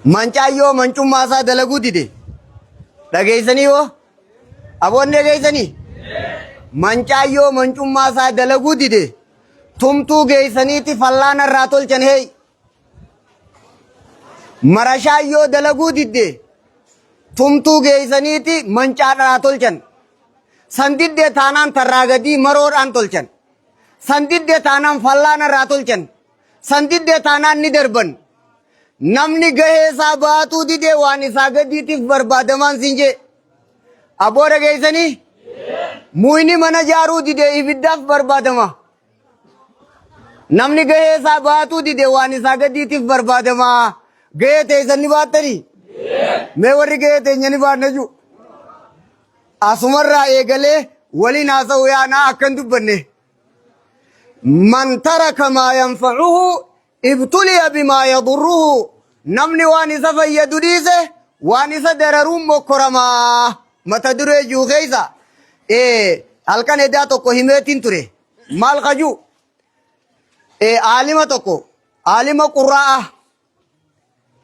Mancaayyo mancummaa dalaguu dide. Dhageessanii hoo? Aboonni dhageessanii? Mancaayyo mancummaa dalaguu dide. Tumtuu geessaniiti fallaana irraa tolchan hee. Marashaayyoo dalaguu didde. Tumtuu geessaniiti mancaadhaa tolchan. Sandidde taanaan tarraa gadii maroodhaan tolchan. Sandidde taanaan fallaana irraa tolchan. Sandidde taanaan ni darban. Namni gahee isaa baatuu didee waan isaa gadiitiif barbaadamaan siin jee. Aboo dhageessanii? Muyni mana jaaruu didee ibiddaaf barbaadama. Namni gahee isaa baatuu didee waan isaa gadiitiif barbaadama. Gahee teessan ni baattanii? Mee warri gahee teenya ni baanna jiru. Asumarraa eegalee waliin haasa'u yaanaa akkan dubbanne. Man taraka maa yanfa'uhu ibtuliya bimaa yadurruhu. Namni waan isa fayyadu dhiise waan isa dararuun mokkoromaa. Mata duree jiru keessa halkan edaa tokko himeetiin ture. Maal kaju? Aalima tokko aalima qurra'a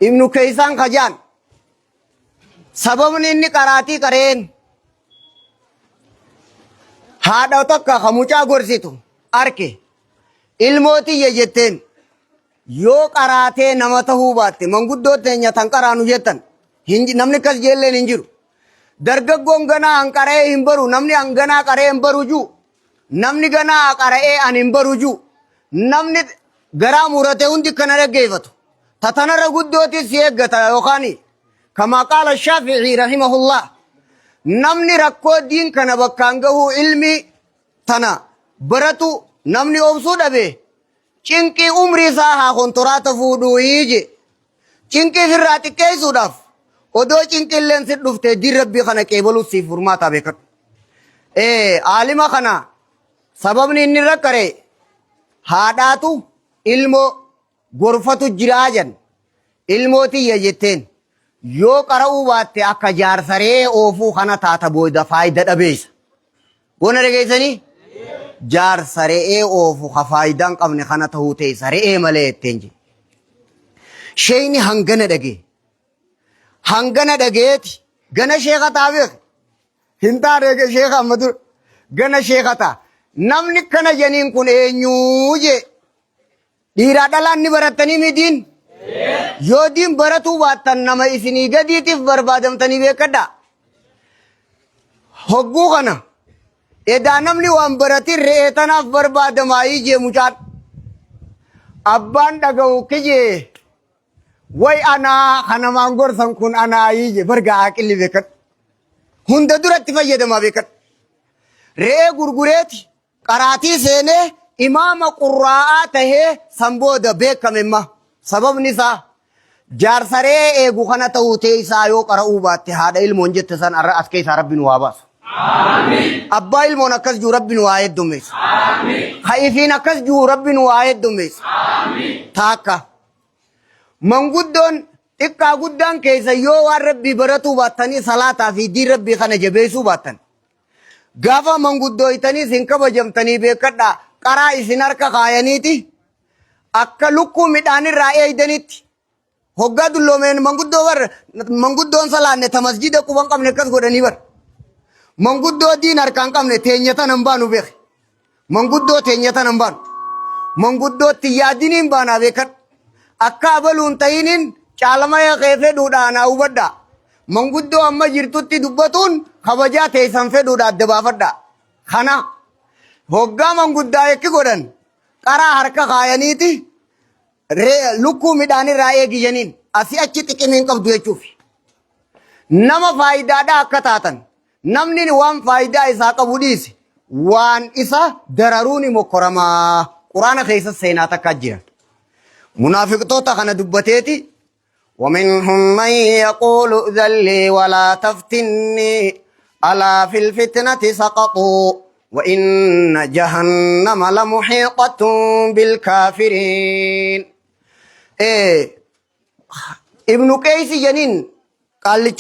Ibnu Keeysaan kajaan. Sababni inni qaraatii qareen haadha tokko kamucaa gorsitu arke ilmootii jetteen yoo qaraatee nama tahuu baatte manguddoo teenya tan qaraanu jettan namni kas jeelleen hin jiru. Dargaggoon ganaa hanqaree hin baru namni hanganaa qaree hin baru juu. Namni ganaa qaree an hin baru juu. Namni garaa murate hundi kana dhaggeeffatu. Tatanarra guddootis si eeggata yookaan kama qaala Shaafi'ii rahimahullah. Namni rakkoo diin kana bakkaan gahuu ilmi tana baratu namni obsuu dhabe. Cinqii umrii isaa haa kontoraata fuudhuu hiije. Cinqii firraa xiqqeessuudhaaf odoo cinqilleen si dhufte diin rabbii kana qeebaluuf siif furmaataa beekadhu. Aalima kana sababni inni rakkare haadhaatu ilmoo gorfatu jiraa jan ilmootiyya jetteen yoo qara'uu baatte akka jaarsaree oofuu kana taata booda faayida dhabeessa. Bona dhageessanii? Jaarsa re'ee oofu ka faayidaan qabne kana tahuu teessa re'ee malee jetteen je. Sheeyni hangana dhagee. Hangana dhageeti gana sheekataa beek. Hin taane sheeka amma dur gana sheekataa. Namni kana janiin kun eenyuu je. Dhiiraa dhalaan ni barattanii midiin. Yoo diin baratuu baattan nama isinii gadiitiif barbaadamtanii beekadha. Hogguu kana. Edaa namni waan baratin re'ee tanaaf barbaadamaa hiijee mucaan. Abbaan dhaga'u kijee way anaa kanamaan gorsan kun anaa hiijee bargaa aqilli beekan. Hunda duratti fayyadamaa beekan. Re'ee gurgureeti qaraatii seenee imaama qurraa'aa tahee sanbooda beekamemma. Sababni isaa jaarsa re'ee eegu kana ta'uu ta'e isaa yoo qara'uu baatte haadha ilmoon jette san as keessaa rabbi nu waa baasu. Abbaa ilmoon akkas jiru rabbi nu waa heddummeessa. Ha'ifiin akkas jiru rabbi nu waa heddummeessa. Taakka manguddoon xiqqaa guddaan keessa yoo waan rabbii baratuu baattanii salaataa fi diin rabbii kana jabeessuu baattan gaafa manguddooytanii isin kabajamtanii beekadhaa qaraa isin harka kaayaniiti akka lukkuu midhaanirraa eeydanitti hoggaa dulloomeen manguddoon salaanne ta masjida quban qabne akkas godhanii bar. Manguddoo diin harkaan qabne teenyatan hin baanu beek. Manguddoo teenyatan hin baanu. Manguddootti yaadiniin baanaa beekan. Akka abaluun ta'iniin caalama yaqee fedhuudhaan haa hubadhaa. Manguddoo amma jirtutti dubbatuun kabajaa teessan fedhuudha adda baafadhaa. Kana hoggaa manguddaa ekki godhan qaraa harka kaayaniiti lukkuu midhaanirraa eegiyaniin asii achi xiqqimii hin qabdu jechuuf. Nama faayidaadhaa akka taatan. Namni waan faayidaa isaa qabu dhiise waan isa dararuun mokkoramaa. Quraana keessa seenaa takka jira. Munaafiqtoota kana dubbateeti. ومنهم من يقول ذلي ولا تفتني ألا في الفتنة سقطوا وإن جهنم لمحيطة بالكافرين. ابن قيس جنين قال لي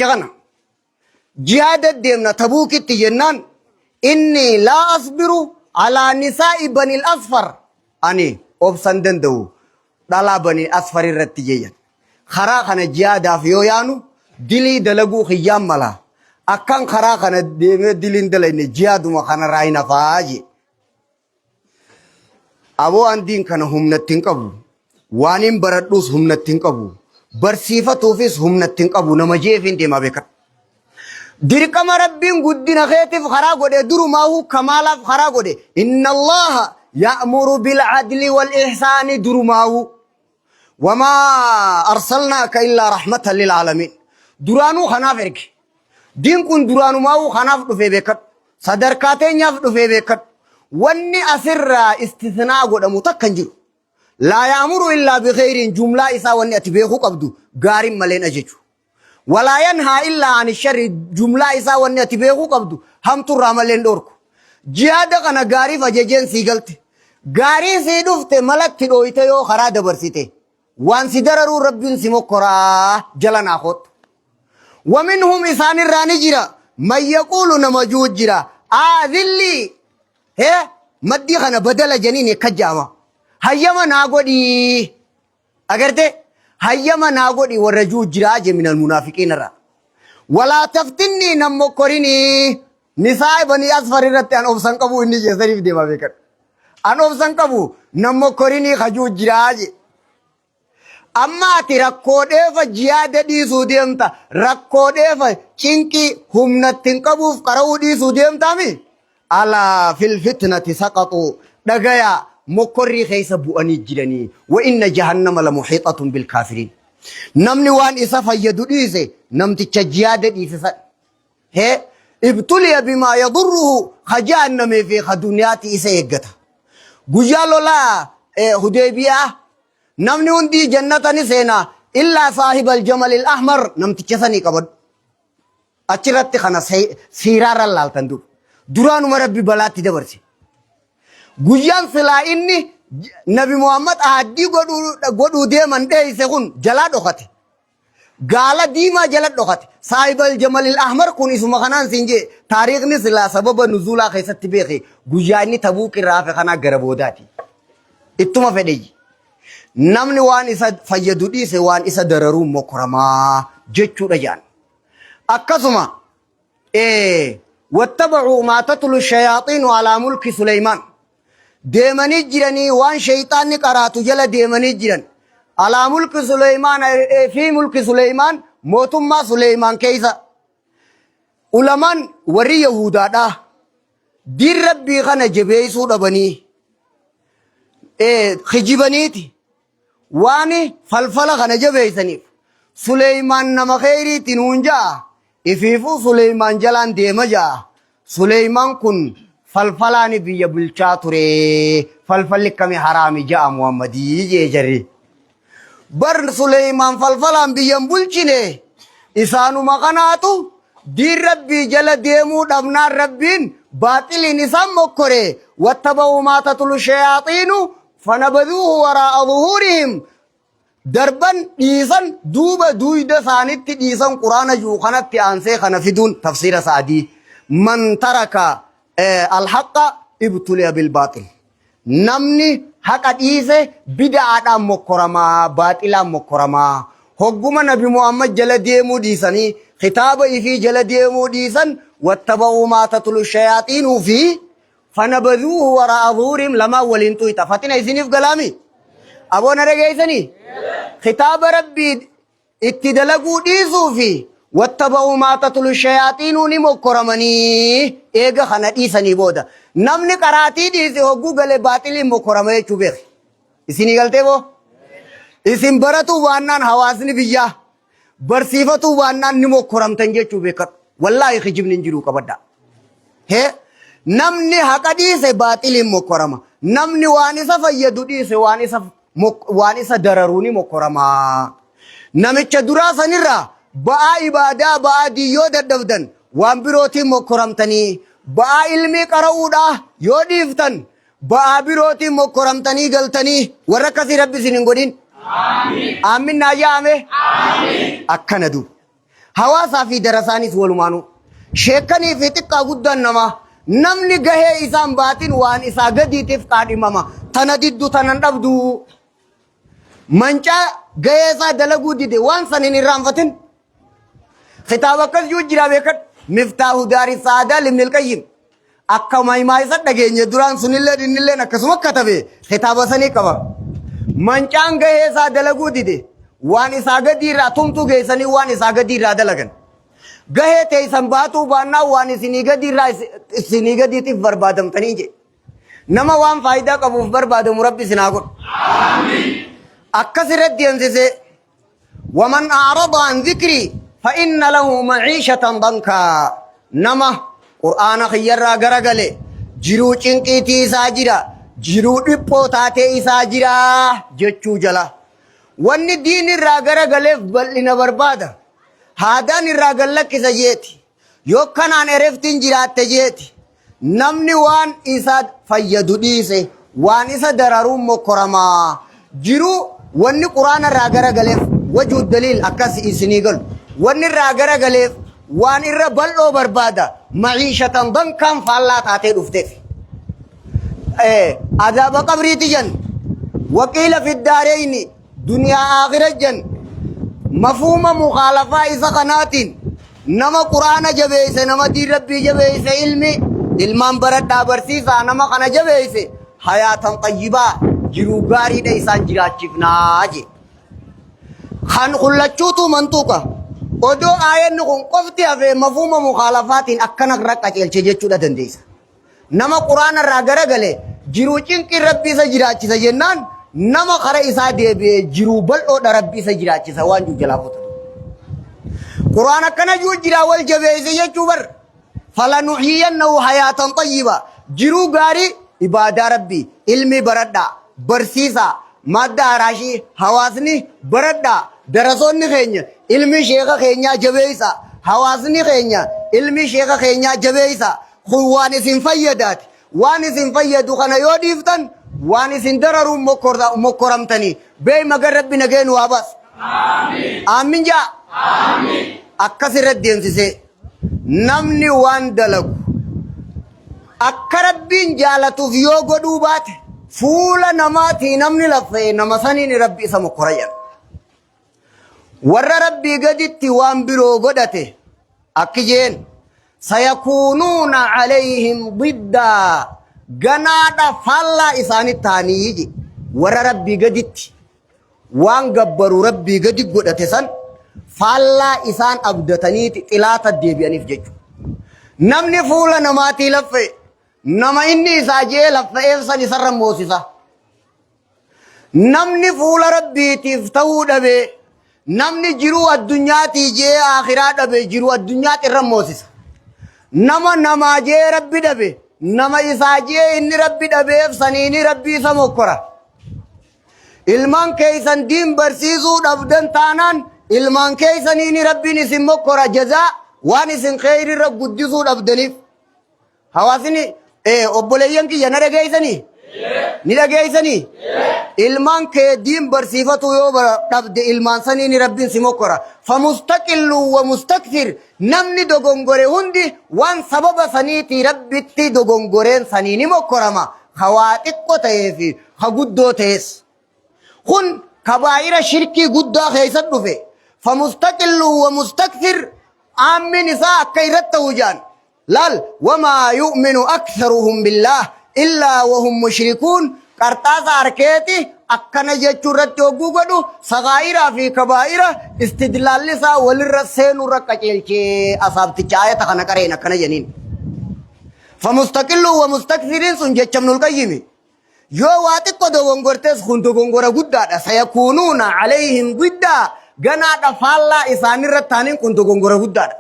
جهاد الدمنا تبوك التجنان إني لا أصبر على نساء بني الأصفر أني أبسندن دو دالا بني أصفر الرتجيان خرا خنا جيادا في يانو دلي دلقو خيام ملا أكان خرا خنا دلين دلين جيادو ما خنا راينا فاجي أبو أندين كان هم نتنقبو وانين بردوس هم نتنقبو برسيفة توفيس هم نتنقبو نمجيفين دي ما بكر ديركم ربين قدنا خيتف خراغو درو ما هو كمالا خراغو إن الله يأمر بالعدل والإحسان درو ما هو وما أرسلناك إلا رحمة للعالمين درانو خنافرك دين كن درانو ما هو خناف في بكر صدركاتين يفدو في بكر واني أسر استثناء قد متكنجر لا يأمر إلا بخير جملة إسا واني أتبيخو قبدو غارم ملين أجيجو ولا ينهى إلا عن الشر جملة إسا واني أتبيخو قبدو هم ترى ملين دوركو جيادة كان غاري فجيجين سيغلت غاري سيدوفت ملك تدويته يو خرا دبرسيته وان سيدررو ربين سيموكرا جلن آخوت ومنهم إسان الراني جرا من يقول نمجود جرا آذلي هي مدي خنا بدل جنين كجاما هيما ناغودي اگرته هيما ناغودي ورجو جراج من المنافقين را ولا تفتني نمو كوريني نساء بني اصفر رت ان اوبسن قبو اني جسريف ديما بكر ان اوبسن قبو نمو كوريني خجو جراج اما تركو ديف جياده دي سوديمتا ركو ديف چينكي همنتين قبو قرو دي سوديمتا مي ألا في الفتنة سقطوا دغيا مكري خيس بؤني جدني وإن جهنم لمحيطة بالكافرين نمني وان إسفا يدوديسي نمتي تجيادة إسفا هي ابتلي بما يضره خجانم في خدونياتي إسيقتا قجالو لا هديبيا نمني وندي جنة نسينا إلا صاحب الجمل الأحمر نمتي تشسني قبض أچرت خنا سيرار اللال تندو درانو مربي بلاتي دبرسي غيان سلا إني نبي محمد أهدي قدو ديمان دي سيخون جلا دوخاتي غالا ديما جلا دوخاتي صاحب الجمل الأحمر كون اسم خنان سنجي تاريخ نسلا سبب نزولا خيست تبيخي غياني تبوك الرافي خنا غربوداتي اتما فدي نمني وان إسا فيدو ديسي وان إسا دررو مكرما جيچو رجان أكسما واتبعوا ما تتلو الشياطين على ملك سليمان ديماني جراني وان شيطان قراتو جل ديماني جران على ملك سليمان في ملك سليمان موتما سليمان كيسا علمان وري يهودا دا دير ربي خانا جبيسو دبني خجبانيتي واني فلفل خانا جبيسانيف سليمان نما خيري تنونجا إفيفو سليمان جلان ديمجا سليمان كن فلفلاني بيا بلچاتوري فلفل كمي حرامي جاء محمدي جري بر سليمان فلفلان بيا بلچيني إسانو مقناتو دي ربي جل ديمو دبنا ربين باطل نسام مكوري واتبعوا ما تتلو الشياطين فنبذوه وراء ظهورهم دربان ديسان دوبا دويدا ثانيت ديسان قرآن جوخانت تيانسي خنفدون تفسير سعدي من ترك الحق ابتلي بالباطل نمني حق ديسي بدعا مكرما باطلا مكرما حقوم نبي محمد جل ديمو ديساني خطاب في جل ديمو ديسان واتبعوا ما تتلو الشياطين فيه فنبذوه وراء ظهورهم لما ولنتو اتفتنا يسنف كلامي أبونا رجعيسني خطاب ربي اتدلقوا ديسو في واتبعوا ما تتلو الشياطين مكرمني إيغا خنا ديسني بودا نمني قراتي ديسي هو غل باطل مكرمه چوبخ اسني غلطه بو اسم برتو وانان حواسني بيا برصيفتو وانان نمكرم تنجي چوبك والله خجب ننجرو كبدا هي نمني حق ديسي باطل مكرمه نمني وانسا فيدو ديسي وانسا درروني مكرما نمچ دراسا نرى بآ عبادة بآ ديو ددفدن وان بروتي مكرمتني بآ علمي قرؤودا يو ديفتن بآ بروتي مكرمتني غلطني ورکسی ربي سننگودين آمين آمين ناجا آمين آمين أكندو حواسا في درسانيس والمانو شيكني في تقا قدن نما نمني گهي إسان باتين وان إسا قدي تفقاد ماما تنددو تنندبدو منچا gayeesaa dalaguu dide waan san hin irraanfatin kitaaba akkas juu jira beekan miftaahu daari saadaa libnil qayyim akka maymaa isa dhageenye duraan sunillee dhinnilleen akkasuma katabe kitaaba sanii qaba mancaan gayeesaa dalaguu dide waan isaa gadi irraa tumtuu geessanii waan isaa gadi irraa dalagan gahee teessan baatuu baannaa waan isinii gadi irraa isinii gadiitiif barbaadamtanii je nama waan faayidaa qabuuf barbaadamu rabbi isinaa godhu akkas irratti deemsise waman a'rada an dhikrii fa inna lahu ma'iishatan dankaa nama qur'aana kiyyarraa garagale jiruu cinqiitii isaa jira jiruu dhiphoo taatee isaa jira jechuu jala wanni diin irraa garagaleef bal'ina barbaada haadaan irraa gallakkisa jeeti yoo kanaan ereftiin jiraatte jeeti namni waan isa fayyadu dhiise waan isa dararuun mokkoramaa jiruu wanni quraana irraa garagaleef wajuu daliil akkas isinii galu wanni irraa garagaleef waan irra bal'oo barbaada ma'iishatan dankaan faallaa taatee dhufteef adaaba qabriiti jan waqiila fiddaareeyni duniyaa aakhira jan mafhuma mukhalafaa isa kanaatiin nama quraana jabeeyse nama diin rabbii jabeeyse ilmaan baradhaa barsiisaa nama kana jabeeyse hayaatan tayyibaa jiruu gaariidha isaan jiraachifnaa je kan kullachuutu mantuuqa odoo aayanni kun qofti hafee mafhuma mukhalafaatiin akkana raqqaceelche jechuudha dandeessa nama quraana irraa garagale jiruu cinqii rabbii isa jiraachisa jennaan nama kara isaa deebi'ee jiruu bal'oodha rabbii isa jiraachisa waan jalaafatu quraan akkana juu jira wal jabeeyse jechuu bar falanuhyiyannahu hayaatan tayyiba jiruu gaarii ibaadaa rabbii ilmi baradhaa barsiisaa madda haraashii hawaasni baradhaa darasoonni keenya ilmi sheeka keenyaa jabeeysa hawaasni keenya ilmi sheeka keenyaa jabeeysa kun waan isin fayyadaati waan isin fayyadu kana yoo dhiiftan waan isin dararuun mokkoramtanii bee magan rabbi nageen waa bas aamin jaa akkas irratti deemsise namni waan dalagu akka rabbiin jaalatuuf yoo godhuu baate fuula namaatii namni laffee nama saniin rabbi isa mokkorayan warra rabbii gaditti waan biroo godhate akki jeen sayakuunuuna calayhim diddaa ganaadha faallaa isaanii taanii je warra rabbii gaditti waan gabbaru rabbii gadi godhate san faallaa isaan abdataniiti xilaata deebi'aniif jechu namni fuula namaatii laffe nama inni isaa jee laffa'eef san isarra moosisa namni fuula rabbiitiif ta'uu dhabe namni jiruu addunyaatii jee akhiraa dhabe jiruu addunyaati irra moosisa nama namaa jee rabbi dhabe nama isaa jee inni rabbi dhabeef saniini rabbi isa mokkora ilmaan keeysan diin barsiisuu dhabdan taanaan ilmaan keeysaniini rabbiin isin mokkora jazaa waan isin kheyrirra guddisuu dhabdaniif hawaasni obboleeyyan kiyya na dhageeysanii ni dhageeysanii ilmaan kee diin barsiifatu yoo dhabde ilmaan saniini rabbiin si mokkora famustaqillu wa mustakthir namni dogongore hundi waan sababa saniiti rabbitti dogongoreen saniini mokkorama hawaa xiqqoo ta'eefi ha guddoo ta'es kun kabaa'ira shirkii guddaa keeysan dhufe famustaqillu wa mustakthir aamin isaa akka irratti hujaan laal wamaa yu'minu aktharuhum billah illaa wahum mushrikuun qarxaasa harkeeti akkana jechuu irratti hogguu godhu sagaa'iraa fi kabaa'ira istidlaallisaa walirra seenurra qaceelchee asaabticha ayata kana qareen akkana jeniin famustaqillu wa mustakthiriin sun jechamnul qayyimi yoo waa xiqqoo dogongortees kun dogongora guddaadha sayakuunuuna calayhim diddaa ganaadha faallaa isaanirra taaniin kun dogongora guddaadha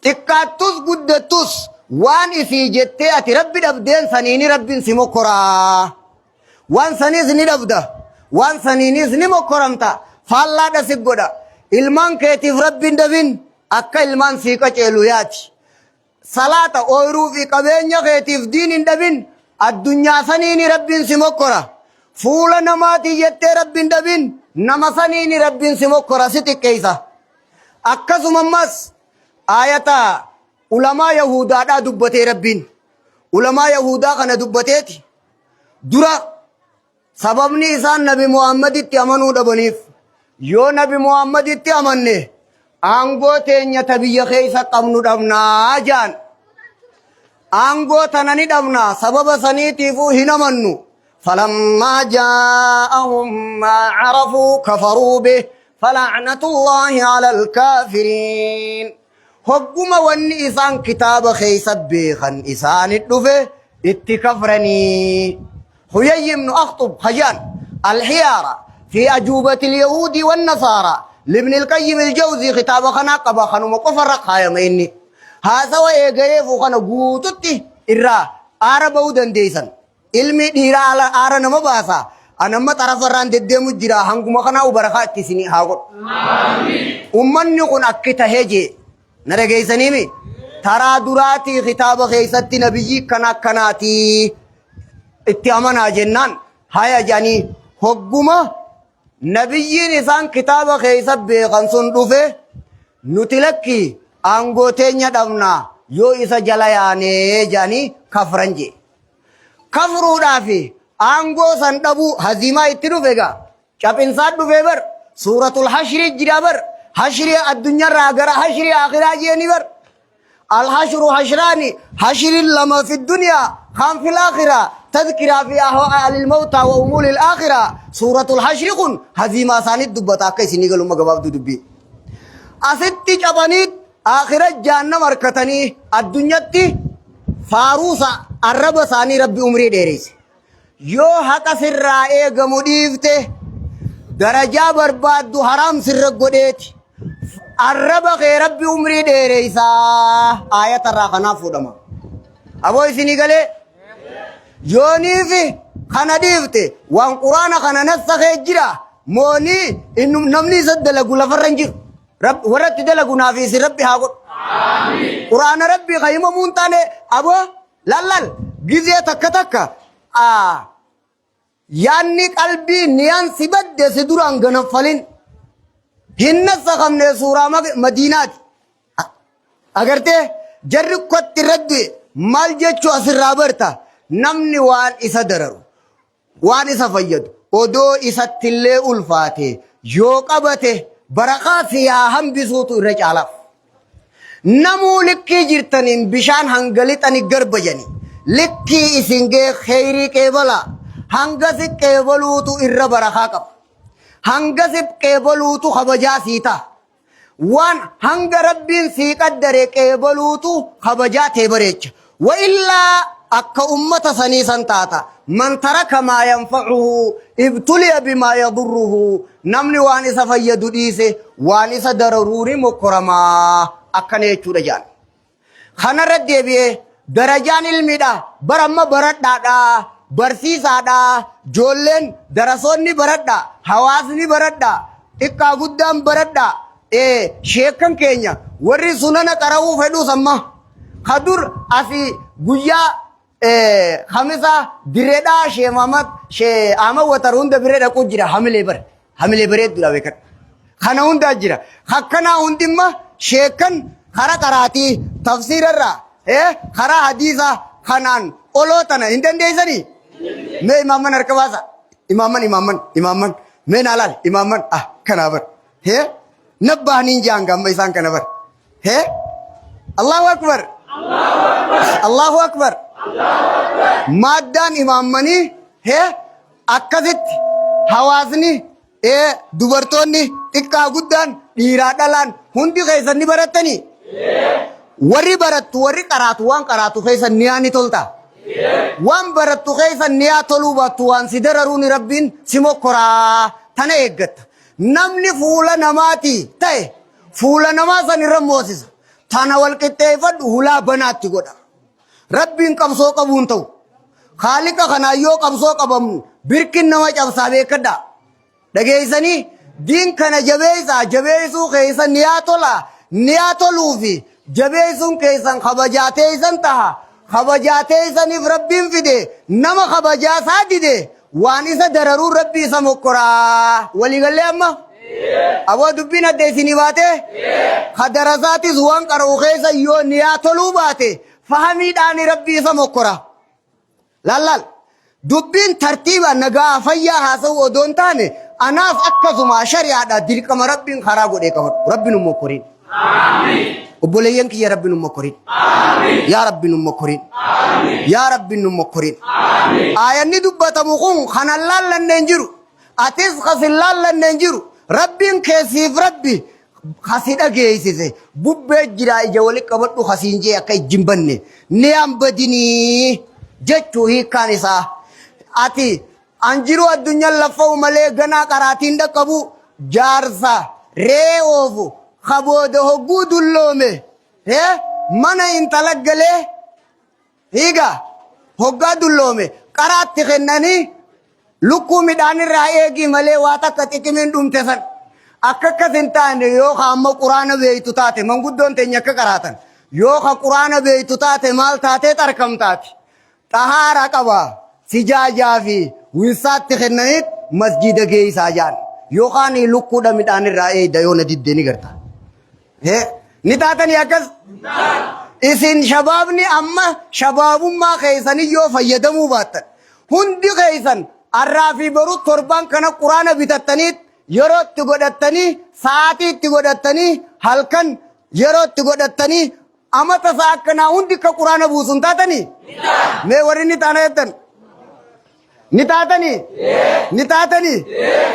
xiqqaattus guddattus waan isii jettee ati rabbi dhabdeen saniini rabbiin si mokkoraa waan saniis ni dhabda waan saniinis ni mokkoramta faallaadha si godha ilmaan keetiif rabbiin dhabin akka ilmaan sii qaceelu yaati salaata ooyiruu fi qabeenya keetiif diin hin dhabin addunyaa saniini rabbiin si mokkora fuula namaatii jettee rabbiin dhabin nama saniini rabbiin si mokkora si xiqqeeysa akkasumammas ayata ulamaa yahudaadhaa dubbatee rabbiin ulamaa yahudaa kana dubbateeti dura sababni isaan nabi muhammaditti amanuu dhabaniif يو نبي محمد اتأمني أنغو تينيا تبي خيسا قمنو دمنا جان أنغو تناني دمنا سبب سنيتي فو هنا منو فلما جاءهم ما عرفوا كفروا به فلعنة الله على الكافرين هقوم واني إسان كتاب خيسا بيخن إسان الدفه اتكفرني حيي بن أخطب خجان الحيارة في أجوبة اليهود والنصارى لابن القيم الجوزي خطاب خنا قبا خنو مقفر قايميني هذا ويغيف خنا غوتتي إرا عربو دنديسن علمي ديرا على آرنا مباسا أنا ما طرف ران ددمو جرا هنگما خنا وبركات تسيني هاغو آمين أمن يكون أكتا هجي نرغيسني مي ترى دراتي خطاب خيستي نبيجي كنا كناتي اتعامنا جنان هيا جاني هقوما نبيين إسان كتاب خيسب بيغنسون دوفه نتلقي أنغوتين يدمنا يو إسا جلاياني جاني كفرنجي كفرو دافي أنغو سندبو هزيما اتدوفيغا شاب إنسان دوفه بر سورة الحشر جرابر حشر الدنيا راغر حشر آخرا جيني بر الحشر حشراني حشر لما في الدنيا خام في الآخرة تذكر في أهواء الموتى وأمور الآخرة سورة الحشر قن هزيما ساند دبتا كيسي نيغلو مغباب دبي أستي جبانيت آخرة جاننا مركتني الدنيا تي فاروسا الرب ساني ربي عمري ديريس يو حق سرائي غموديفته درجة برباد دو حرام سر قديت الرب غير ربي عمري ديريسا آية الراخنا فودما أبو إسيني قلي يوني في خنا ديفته وان قرآن خنا نسخ جرا موني إنه نمني سد لغو لفرنجر رب ورت دلغو نافيس ربي هاغو آمين قرآن ربي خيمة مونتاني أبو لالال جزية تكتك يعني قلبي نيان سبد سدوران غنفلين هنسا خمني سورة مدينة اگرته جرق قد رد مال جچو اسر رابرتا نمني وان إسا درر وان إسا فيد ودو إسا تلي ألفاته يو قبته برقا سياهم بسوتو رجالاف نمو لكي جرتنين بشان هنگلتني گرب جني لكي إسنگي خيري كيبلا هنگسك كيبلوتو إر برقا قب هنگسب كيبلوتو خبجا سيتا وان هنگ ربين سي قدر كيبلوتو خبجا تبريج وإلا أكا أمة سنيسان تاتا من ترك ما ينفعه ابتلي بما يضره نمني وانسا فيدو ديسي وانسا درروري مكرما أكا نيچو رجان خانا رد بيه درجان المدا برما برد دادا برسيسا دا جولن درسوني برد دا حواسني برد دا إكا قدام برد دا شيكن كينيا وري سنانا كراو فدو سما خدور أسي گويا خمسة بريدا شي محمد شي آما وطرون دا بريدا کو جرا حملي بريد دولا وكر خانا هون دا جرا خاكنا هون ديما شيكن خرا كراتي تفسير الرا خرا حديثة خانان أولوتنا هندن ديساني مي إمامان أركباسا إمامان مي نالال إمامان كنابر نبهنين جانغا ميسان كنابر الله أكبر الله أكبر مادان إمامني أكذت حوازني دوبرتوني إكا قدان إيرادالان هندي خيساني براتني وري برات وري كراتو وان كراتو خيسان نياني تولتا وان براتو خيسان نيا تولو باتو وان سيدراروني ربين سيمو كرا تانا إيقت نمني فولا نماتي تاي فولا نماسا نرموسيس تانا والكتافد هلا بناتي قدا ربين قبصو قبون تو خالق خنايو قبصو قبم بركن نواج أبسابي كدا دقيساني دين كان جبيسو خيسا نياتولو في جبيسون كيسان خبجاتيسان تها خبجاتيسان إف ربين في دي نما خبجاسا دي دي وانيسا دررو ربي سمكرا ولي قال لي أما أبو دبنا ديسيني باته خدرساتي زوان كارو خيسا يو نياتولو باته فهمي داني ربي سمكرا لال دبين ترتيبا نغا فيا حاسو ودون تاني anaaf akkasuma shari'aadha dirqama rabbiin karaa godhee qabatu rabbiin umma korin obboleeyyan kiyya rabbiin umma korin yaa rabbiin umma korin yaa rabbiin umma korin aayanni dubbatamu kun kanan laallanneen jiru atis kasin laallanneen jiru rabbiin keessiif rabbi kasi dhageessise bubbee jira ija wali qabadhu kasiin jee akka ijjin banne ni hambadinii jechuu hiikkaan isaa ati anjiru addunyaa laffa'u malee ganaa qaraatiin dhaqqabu jaarsa ree'oofu kabooda hogguu dulloome mana intala galee hiiga hoggaa dulloome qaraatti kennanii lukkuu midhaanirraa eegii malee waa takka xiqqimiin dhumte san akka akkas hin taane yookaan amma quraana beeytu taate manguddoon teenya akka qaraatan yookaan quraana beeytu taate maal taatee xarkamtaati xahaara qaba sijaajaa fi winsaatti kennaniit masjida geessaa jaan yookaan lukkuudha midhaanirraa eegda yoo na diddee ni garta ni taatanii akkas isin shabaabni amma shabaabummaa keessanii yoo fayyadamuu baattan hundi keessan arraa fi baruu torban kana quraana bitattaniit yeroo itti godhattanii sa'aatii itti godhattanii halkan yeroo itti godhattanii amata isaa akkanaa hundi akka quraana buusuun taatanii mee warri ni taana jettan ni taatanii ni taatanii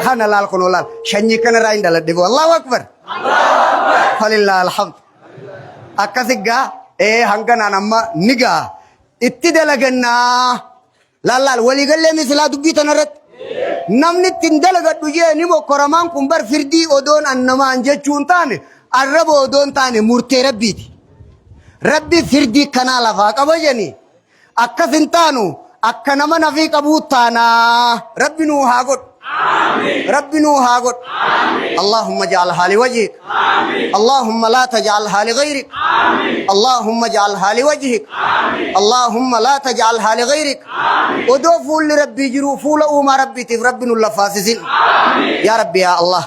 kana laal kunoo laal shanyii kanarraa hin daladhe wallahu akbar falillah alhamd akkasiggaa hanganaan amma nigaa itti dalagannaa laal waliigallee misilaa dubbii tanarratti namni ittiin dalagadhu jee ni mokkoramaan kun bar firdii odoon annamaan jechuun taane arraba odoon taane murtee rabbiiti rabbi firdii kanaa lafaa qaba jeni akkas hin taanu akka nama nafii qabuu taanaa rabbi nuu haa godhu ربي نوها قل اللهم اجعلها لوجهك اللهم لا تجعلها لغيرك اللهم اجعلها لوجهك اللهم لا تجعلها لغيرك ودوفوا لربي جروفوا لأوما ربي تف ربي نولا فاسسين يا ربي يا الله